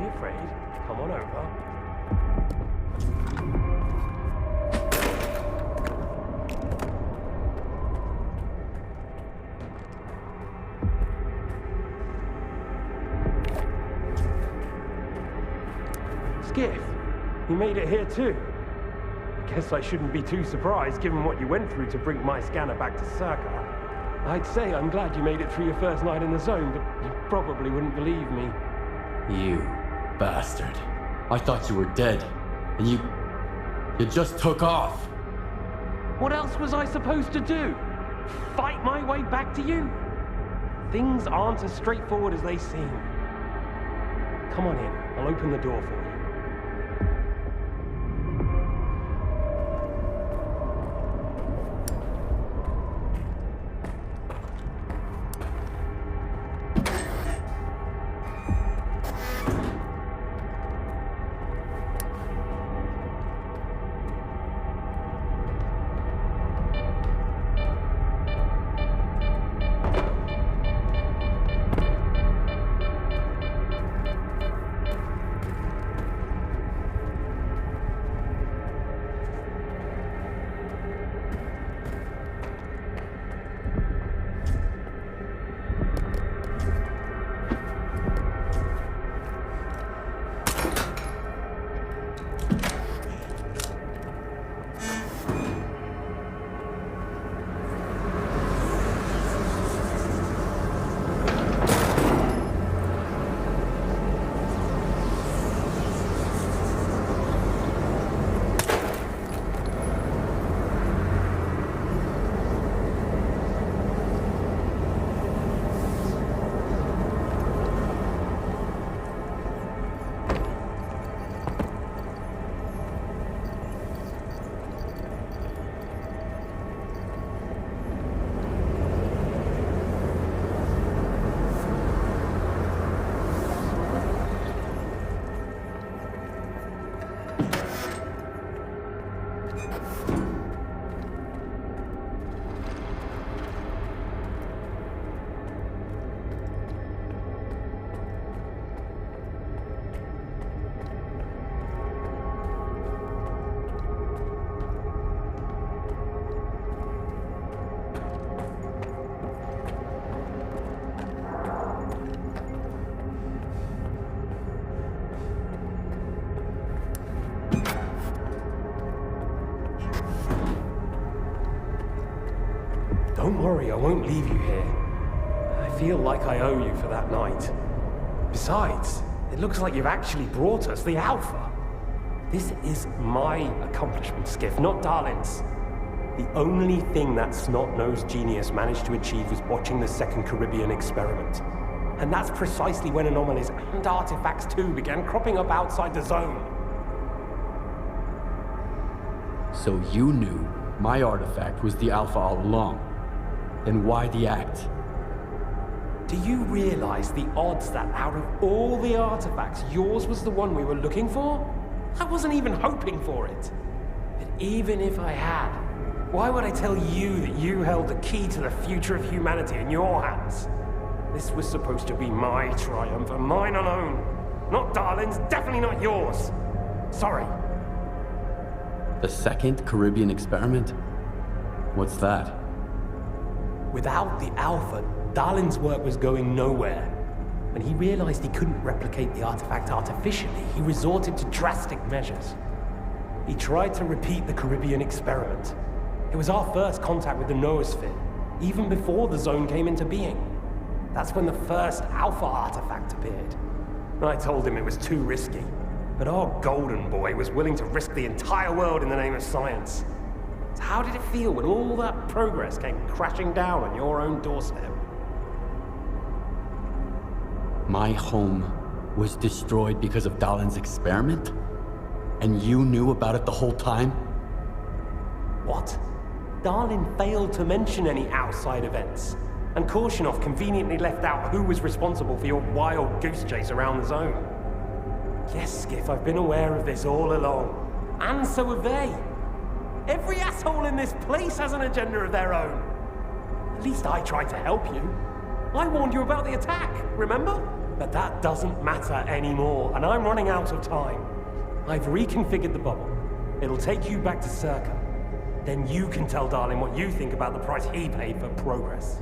be afraid. Come on over. Skiff, you made it here too. I guess I shouldn't be too surprised given what you went through to bring my scanner back to S.T.A.L.K.E.R. I'd say I'm glad you made it through your first night in the zone, but you probably wouldn't believe me. You bastard. I thought you were dead, and you just took off. What else was I supposed to do? Fight my way back to you? Things aren't as straightforward as they seem. Come on in, I'll open the door for you. Don't worry, I won't leave you here. I feel like I owe you for that night. Besides, it looks like you've actually brought us the Alpha. This is my accomplishment, Skiff, not Darlin's. The only thing that snot-nosed genius managed to achieve was watching the second Caribbean experiment. And that's precisely when anomalies and artifacts too began cropping up outside the zone. So you knew my artifact was the Alpha all along. Then why the act? Do you realize the odds that out of all the artifacts, yours was the one we were looking for? I wasn't even hoping for it. But even if I had, why would I tell you that you held the key to the future of humanity in your hands? This was supposed to be my triumph, and mine alone. Not Darlin's, definitely not yours. Sorry. The second Caribbean experiment? What's that? Without the Alpha, Darlin's work was going nowhere. When he realized he couldn't replicate the artifact artificially, he resorted to drastic measures. He tried to repeat the Caribbean experiment. It was our first contact with the noosphere, even before the zone came into being. That's when the first Alpha artifact appeared. I told him it was too risky, but our golden boy was willing to risk the entire world in the name of science. So how did it feel when all that progress came crashing down on your own doorstep? My home was destroyed because of Darlin's experiment? And you knew about it the whole time? What? Darlin failed to mention any outside events, and Korshunov conveniently left out who was responsible for your wild goose chase around the zone. Yes, Skiff, I've been aware of this all along. And so have they. Every asshole in this place has an agenda of their own. At least I tried to help you. I warned you about the attack, remember? But that doesn't matter anymore, and I'm running out of time. I've reconfigured the bubble. It'll take you back to S.T.A.L.K.E.R. Then you can tell Darlin what you think about the price he paid for progress.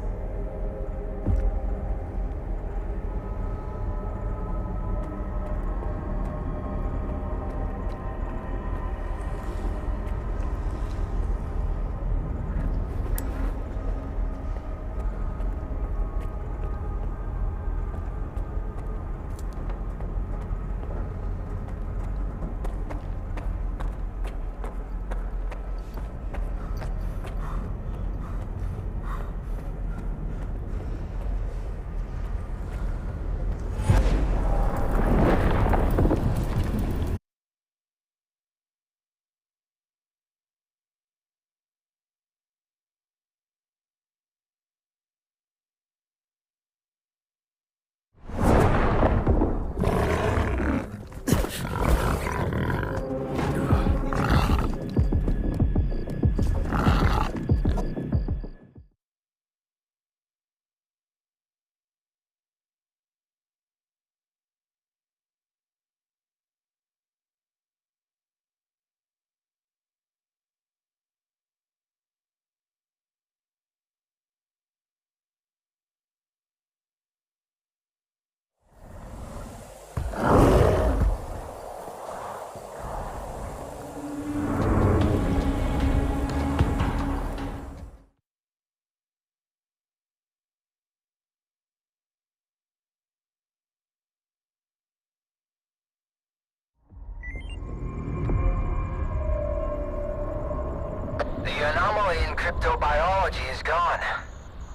The anomaly in cryptobiology is gone.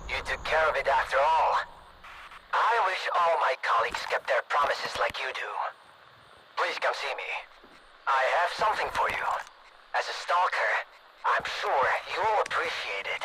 You took care of it after all. I wish all my colleagues kept their promises like you do. Please come see me. I have something for you. As a stalker, I'm sure you'll appreciate it.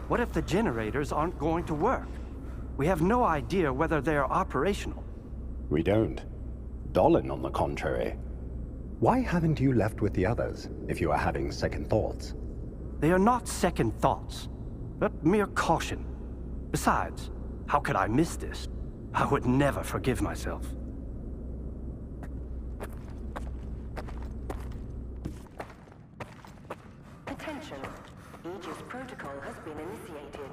What if the generators aren't going to work? We have no idea whether they are operational. We don't. Dolan, on the contrary. Why haven't you left with the others, if you are having second thoughts? They are not second thoughts, but mere caution. Besides, how could I miss this? I would never forgive myself. Attention. Aegis protocol has been initiated.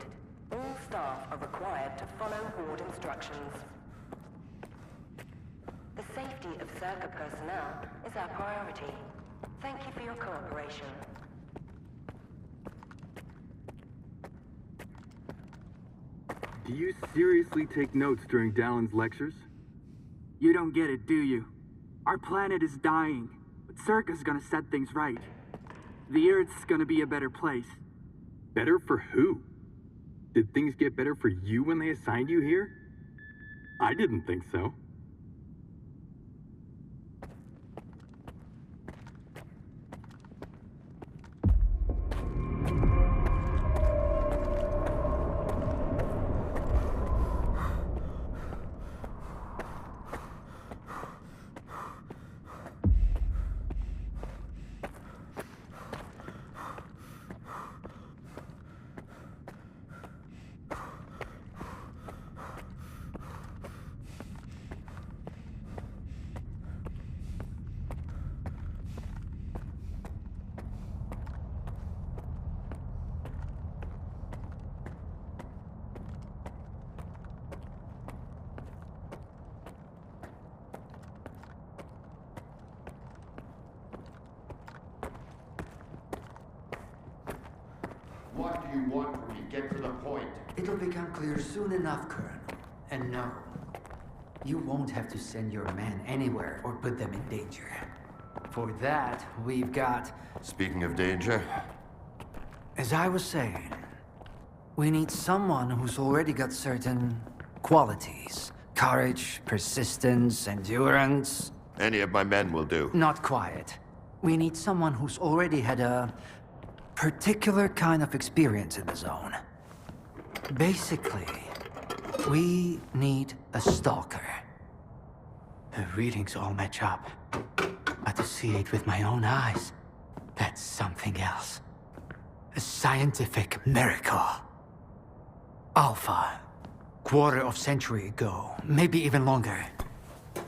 All staff are required to follow board instructions. The safety of S.T.A.L.K.E.R personnel is our priority. Thank you for your cooperation. Do you seriously take notes during Dalin's lectures? You don't get it, do you? Our planet is dying, but S.T.A.L.K.E.R's gonna set things right. The Earth's gonna be a better place. Better for who? Did things get better for you when they assigned you here? I didn't think so. do you want from me? Get to the point. It'll become clear soon enough, Colonel. And no, you won't have to send your men anywhere or put them in danger. For that, we've got... Speaking of danger... As I was saying, we need someone who's already got certain qualities. Courage, persistence, endurance. Any of my men will do. Not quiet. We need someone who's already had a particular kind of experience in the zone. Basically, we need a stalker. The readings all match up. But to see it with my own eyes, that's something else. A scientific miracle. Alpha. Quarter of century ago, maybe even longer.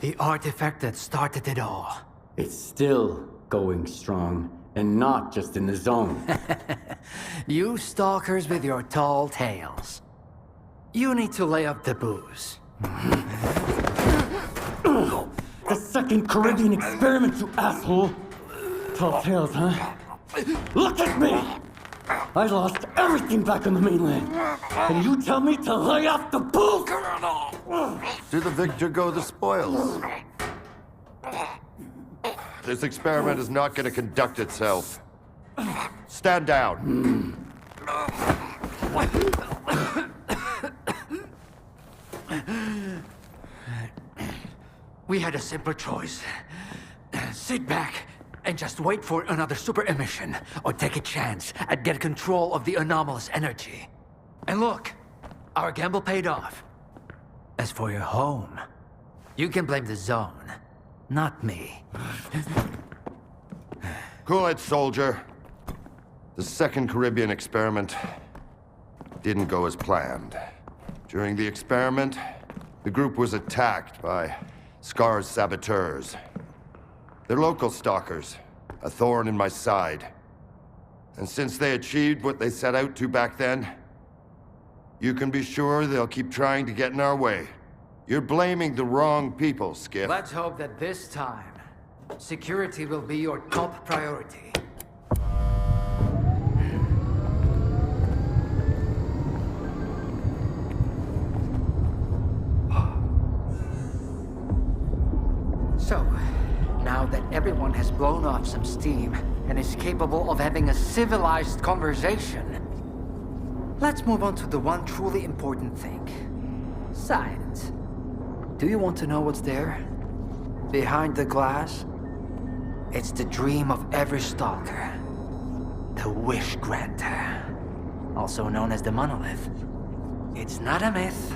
The artifact that started it all. It's still going strong, and not just in the zone. You stalkers with your tall tales. You need to lay up the booze. The second Caribbean experiment, you asshole! Tall tales, huh? Look at me! I lost everything back on the mainland. And you tell me to lay off the booze? To the victor go the spoils. This experiment is not going to conduct itself. Stand down. We had a simpler choice. Sit back and just wait for another super emission, or take a chance at getting control of the anomalous energy. And look, our gamble paid off. As for your home, you can blame the zone, not me. Cool it, soldier. The second Caribbean experiment didn't go as planned. During the experiment, the group was attacked by S.T.A.L.K.E.R's saboteurs. They're local stalkers, a thorn in my side. And since they achieved what they set out to back then, you can be sure they'll keep trying to get in our way. You're blaming the wrong people, Skip. Let's hope that this time, security will be your top priority. So, now that everyone has blown off some steam and is capable of having a civilized conversation, let's move on to the one truly important thing. Science. Do you want to know what's there? Behind the glass? It's the dream of every stalker. The Wish Granter. Also known as the Monolith. It's not a myth,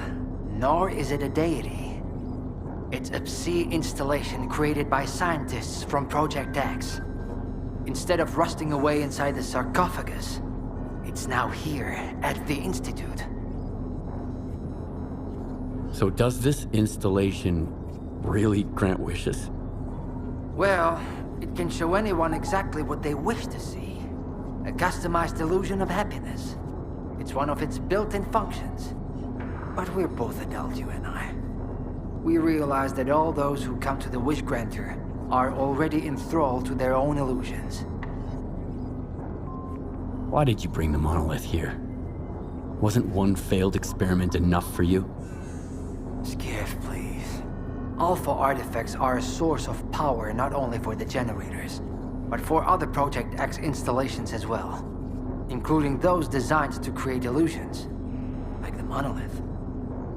nor is it a deity. It's a Psi installation created by scientists from Project X. Instead of rusting away inside the sarcophagus, it's now here at the Institute. So does this installation really grant wishes? Well, it can show anyone exactly what they wish to see. A customized illusion of happiness. It's one of its built-in functions. But we're both adults, you and I. We realize that all those who come to the Wish Granter are already enthralled to their own illusions. Why did you bring the monolith here? Wasn't one failed experiment enough for you? Skip, please. Alpha artifacts are a source of power not only for the generators, but for other Project X installations as well. Including those designed to create illusions, like the monolith.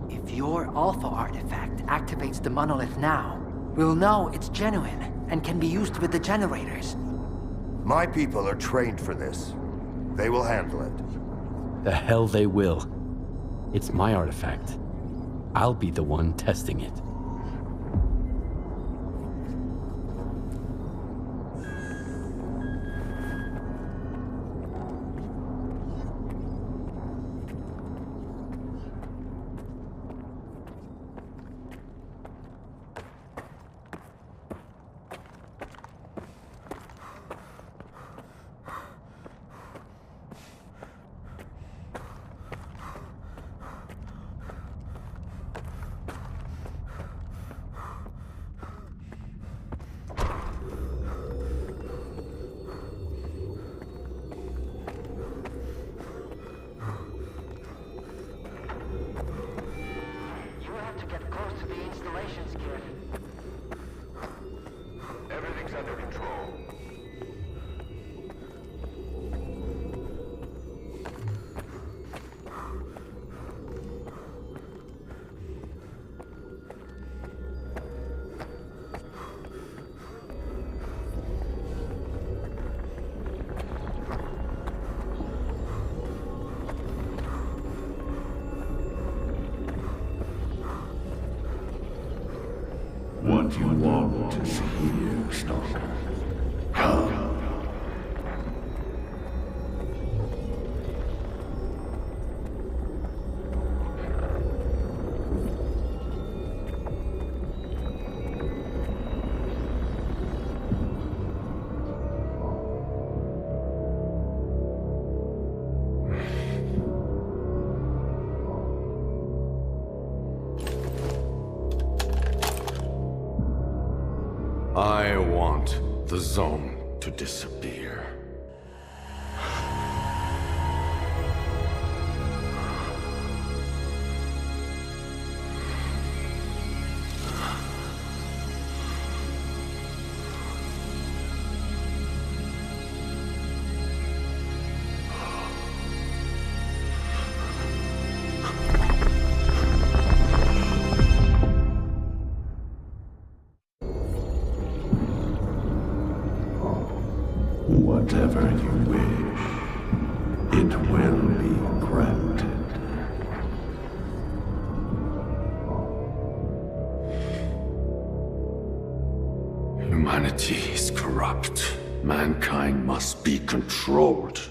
If your Alpha artifact activates the monolith now, we'll know it's genuine and can be used with the generators. My people are trained for this. They will handle it. The hell they will. It's my artifact. I'll be the one testing it. what you want is here, Stalker. Come. I want the zone to disappear. Whatever you wish, it will be granted. Humanity is corrupt. Mankind must be controlled.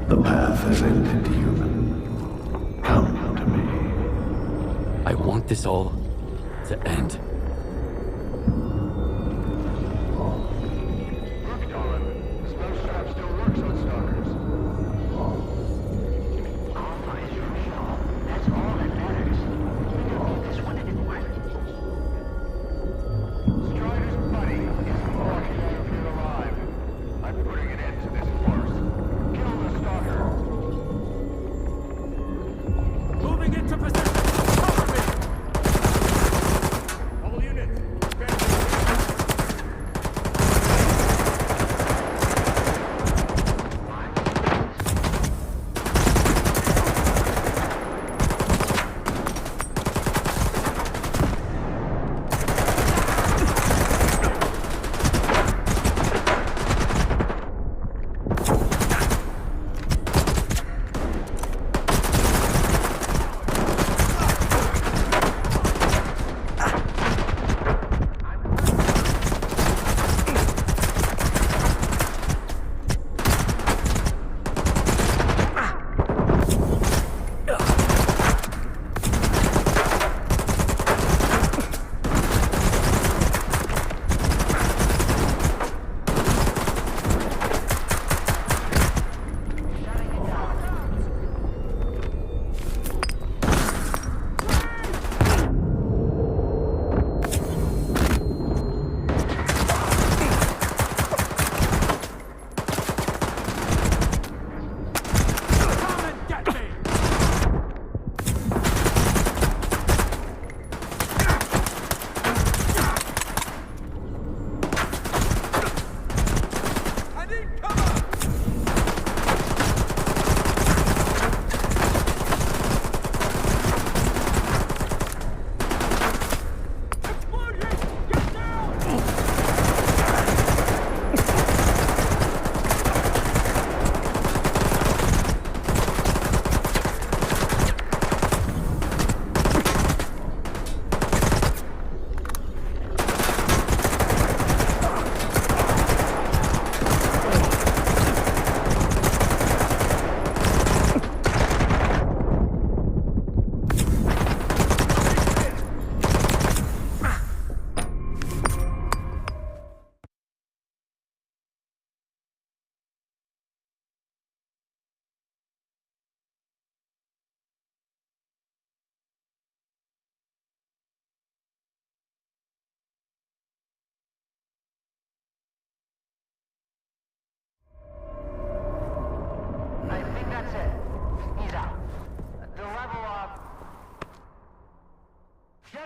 The path has ended, human. Come to me. I want this all to end. Look, Dolan. The spell trap still works on stalkers. Alpha is real. That's all that matters. We don't need this one anymore. Strider's buddy is walking out of here alive. I'm putting an end to this farce. Kill the stalker. Moving into position! Cover me!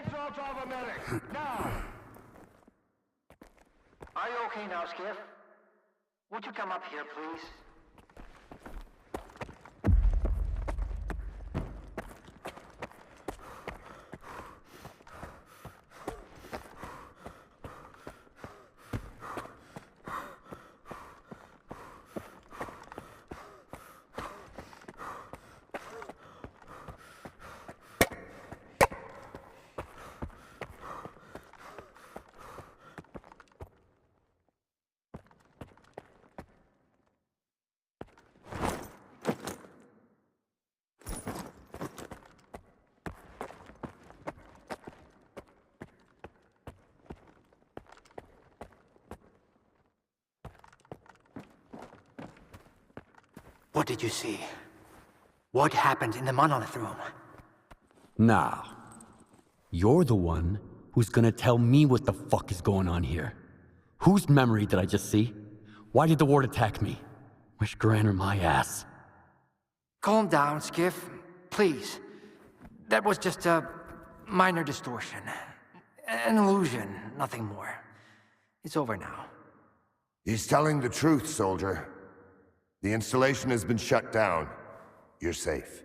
Consult all the medics, now! Are you okay now, Skiff? Would you come up here, please? What did you see? What happened in the monolith room? Now, you're the one who's gonna tell me what the fuck is going on here. Whose memory did I just see? Why did the ward attack me? Wish Granner my ass. Calm down, Skiff. Please. That was just a minor distortion. An illusion, nothing more. It's over now. He's telling the truth, soldier. The installation has been shut down. You're safe.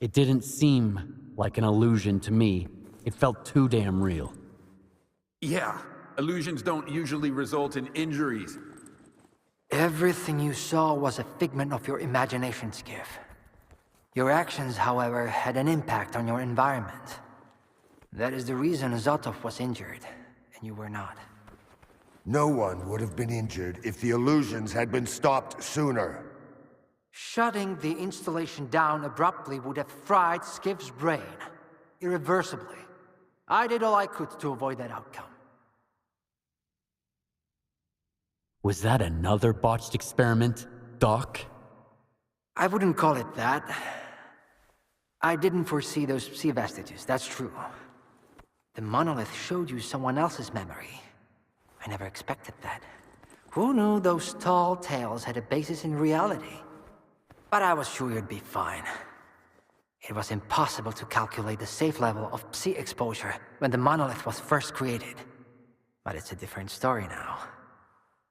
It didn't seem like an illusion to me. It felt too damn real. Yeah, illusions don't usually result in injuries. Everything you saw was a figment of your imagination, Skiff. Your actions, however, had an impact on your environment. That is the reason Zotov was injured, and you were not. No one would have been injured if the illusions had been stopped sooner. Shutting the installation down abruptly would have fried Skiff's brain. Irreversibly. I did all I could to avoid that outcome. Was that another botched experiment, Doc? I wouldn't call it that. I didn't foresee those sea vestiges, that's true. The monolith showed you someone else's memory. I never expected that. Who knew those tall tales had a basis in reality? But I was sure you'd be fine. It was impossible to calculate the safe level of psi exposure when the monolith was first created. But it's a different story now.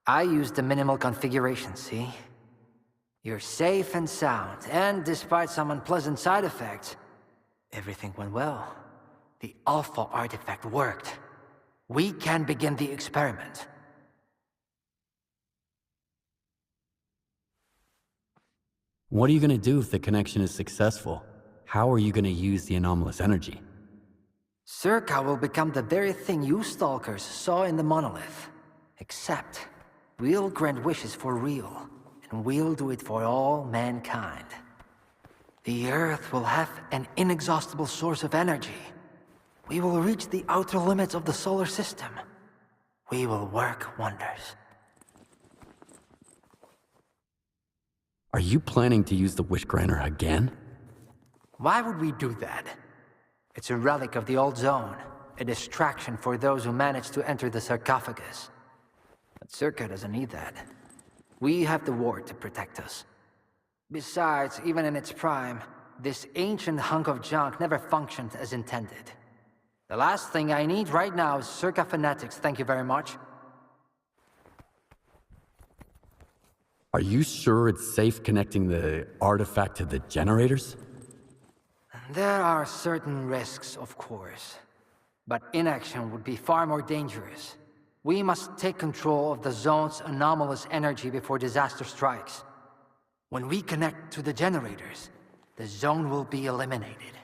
I used the minimal configuration, see? You're safe and sound, and despite some unpleasant side effects, everything went well. The Alpha artifact worked. We can begin the experiment. What are you gonna do if the connection is successful? How are you gonna use the anomalous energy? S.T.A.L.K.E.R will become the very thing you stalkers saw in the monolith. Except, we'll grant wishes for real, and we'll do it for all mankind. The Earth will have an inexhaustible source of energy. We will reach the outer limits of the solar system. We will work wonders. Are you planning to use the Wish Granner again? Why would we do that? It's a relic of the old zone, a distraction for those who manage to enter the sarcophagus. But S.T.A.L.K.E.R doesn't need that. We have the ward to protect us. Besides, even in its prime, this ancient hunk of junk never functioned as intended. The last thing I need right now is S.T.A.L.K.E.R fanatics, thank you very much. Are you sure it's safe connecting the artifact to the generators? There are certain risks, of course. But inaction would be far more dangerous. We must take control of the zone's anomalous energy before disaster strikes. When we connect to the generators, the zone will be eliminated.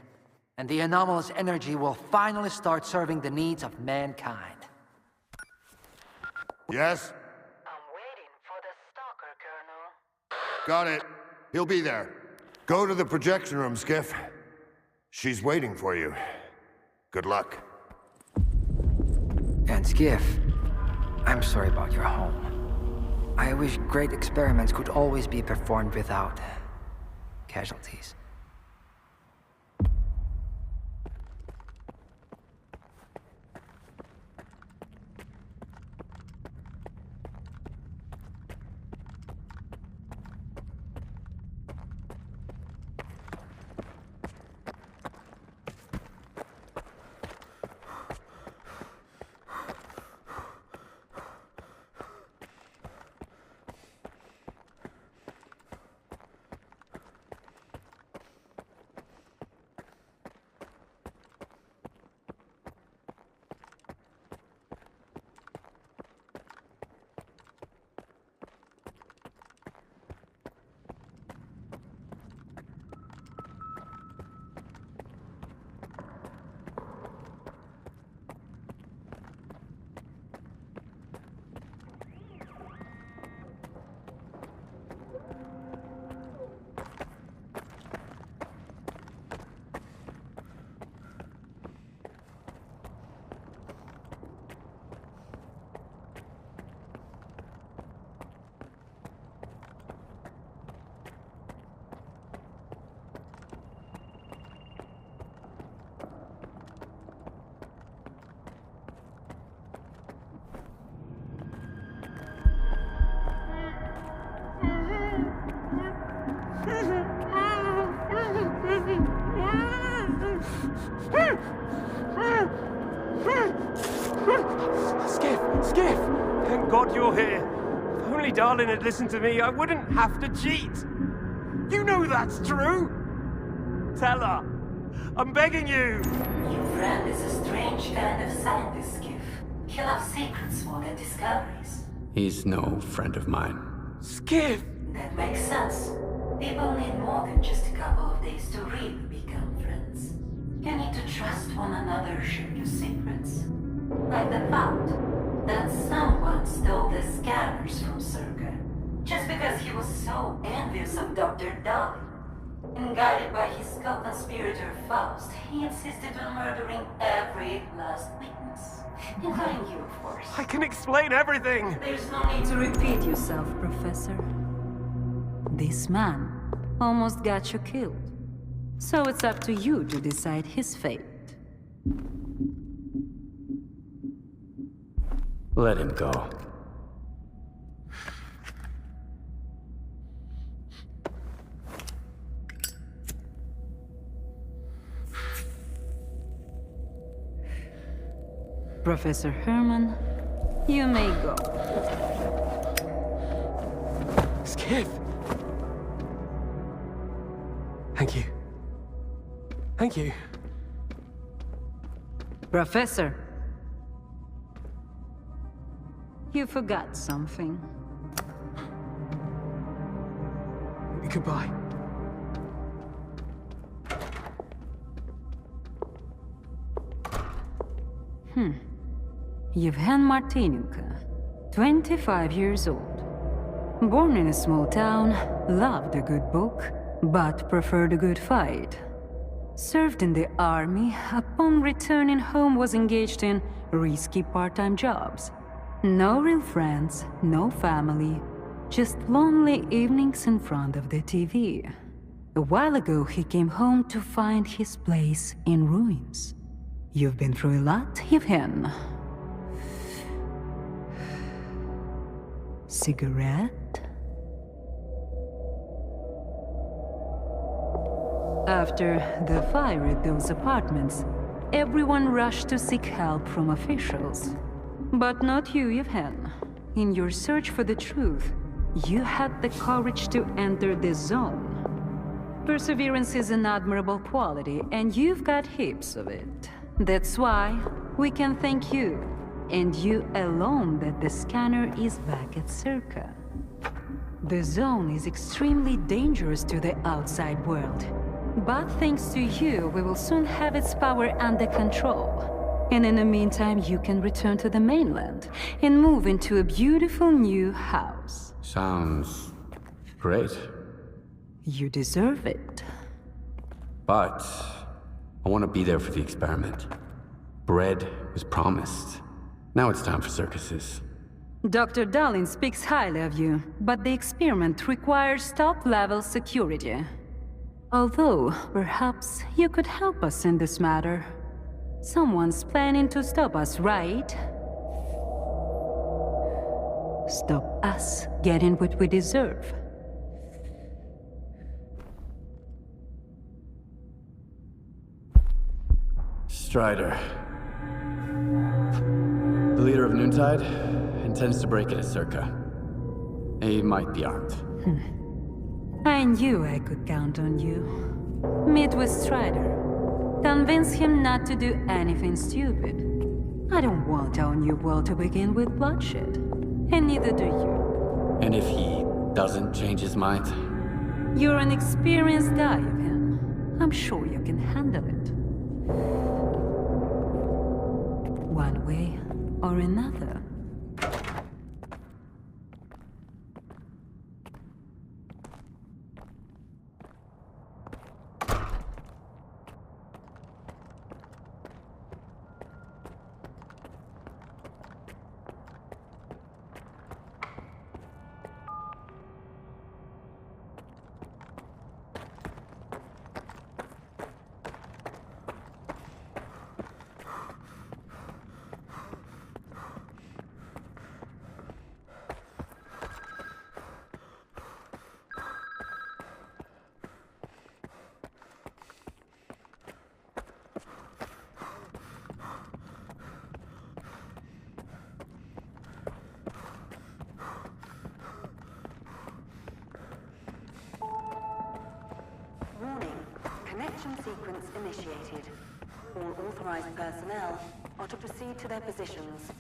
And the anomalous energy will finally start serving the needs of mankind. Yes? I'm waiting for the stalker, Colonel. Got it. He'll be there. Go to the projection room, Skiff. She's waiting for you. Good luck. And Skiff, I'm sorry about your home. I wish great experiments could always be performed without casualties. Skiff! Skiff! Thank God you're here. If only Darlin had listened to me, I wouldn't have to cheat. You know that's true. Tell her. I'm begging you. Your friend is a strange kind of scientist, Skiff. He loves secrets more than discoveries. He's no friend of mine. Skiff! That makes sense. People need more than just a couple of days to really become friends. You need to trust one another, share your secrets. Like the fact that someone stole the scanners from S.T.A.L.K.E.R. just because he was so envious of Dr. Dolly. And guided by his co-conspirator Faust, he insisted on murdering every last witness. Including you, of course. I can explain everything! There's no need to repeat yourself, Professor. This man almost got you killed. So it's up to you to decide his fate. Let him go. Professor Herman, you may go. Skiff! Thank you. Thank you. Professor, you forgot something. Goodbye. Yevhen Martinenko, 25 years old. Born in a small town, loved a good book, but preferred a good fight. Served in the army, upon returning home was engaged in risky part-time jobs. No real friends, no family, just lonely evenings in front of the TV. A while ago, he came home to find his place in ruins. You've been through a lot, Yevhen. Cigarette? After the fire at those apartments, everyone rushed to seek help from officials. But not you, Yevhen. In your search for the truth, you had the courage to enter the zone. Perseverance is an admirable quality, and you've got heaps of it. That's why we can thank you, and you alone, that the scanner is back at S.T.A.L.K.E.R. The zone is extremely dangerous to the outside world. But thanks to you, we will soon have its power under control. And in the meantime, you can return to the mainland and move into a beautiful new house. Sounds great. You deserve it. But I want to be there for the experiment. Bread was promised. Now it's time for circuses. Dr. Darlin speaks highly of you, but the experiment requires top-level security. Although, perhaps you could help us in this matter. Someone's planning to stop us, right? Stop us getting what we deserve. Strider. The leader of Noontide intends to break into S.T.A.L.K.E.R. He might be armed. I knew I could count on you. Meet with Strider. Convince him not to do anything stupid. I don't want our new world to begin with bloodshed. And neither do you. And if he doesn't change his mind? You're an experienced guy, Yevhen. I'm sure you can handle it. One way or another. Ignition sequence initiated. All authorized personnel are to proceed to their positions.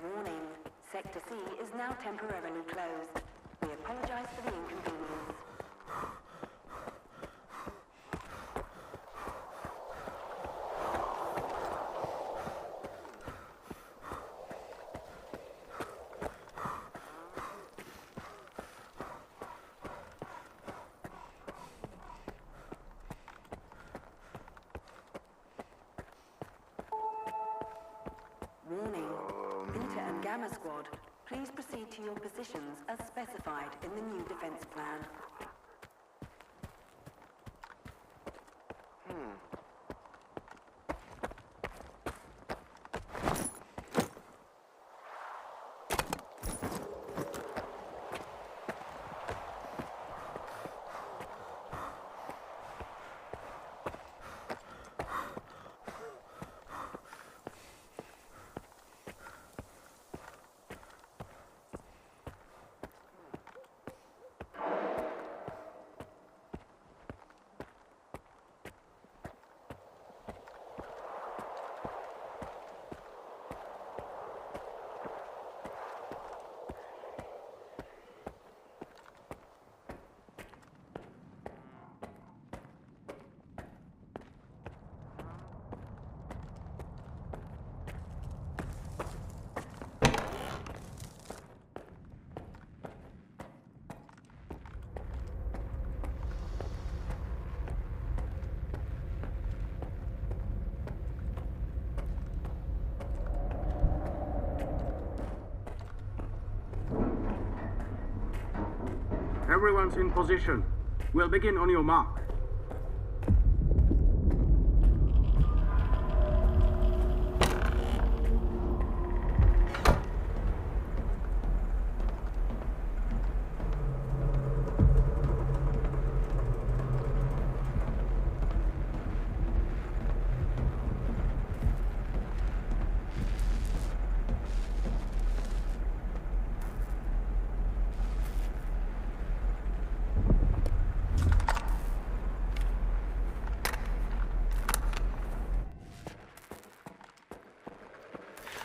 Warning, Sector C is now temporarily closed. We apologize for the inconvenience. Warning, Beta and Gamma Squad, please proceed to your positions as specified in the new defense plan. Everyone's in position. We'll begin on your mark.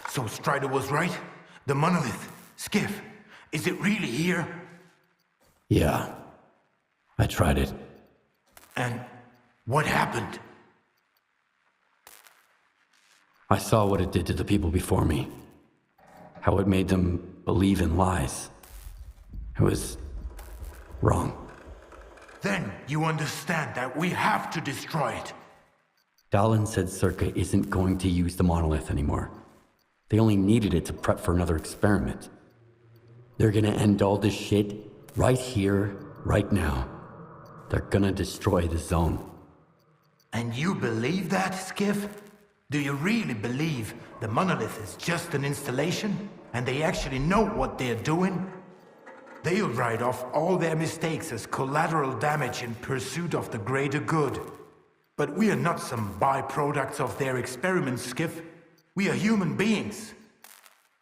So Strider was right? The monolith, Skiff, is it really here? Yeah. I tried it. And what happened? I saw what it did to the people before me. How it made them believe in lies. It was wrong. Then you understand that we have to destroy it. Dallin said S.T.A.L.K.E.R isn't going to use the monolith anymore. They only needed it to prep for another experiment. They're gonna end all this shit right here, right now. They're gonna destroy the zone. And you believe that, Skiff? Do you really believe the monolith is just an installation, and they actually know what they're doing? They'll write off all their mistakes as collateral damage in pursuit of the greater good. But we are not some byproducts of their experiments, Skiff. We are human beings.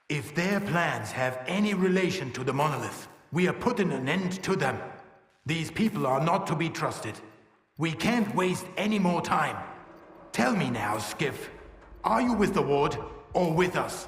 If their plans have any relation to the monolith, we are putting an end to them. These people are not to be trusted. We can't waste any more time. Tell me now, Skiff, are you with the Ward or with us?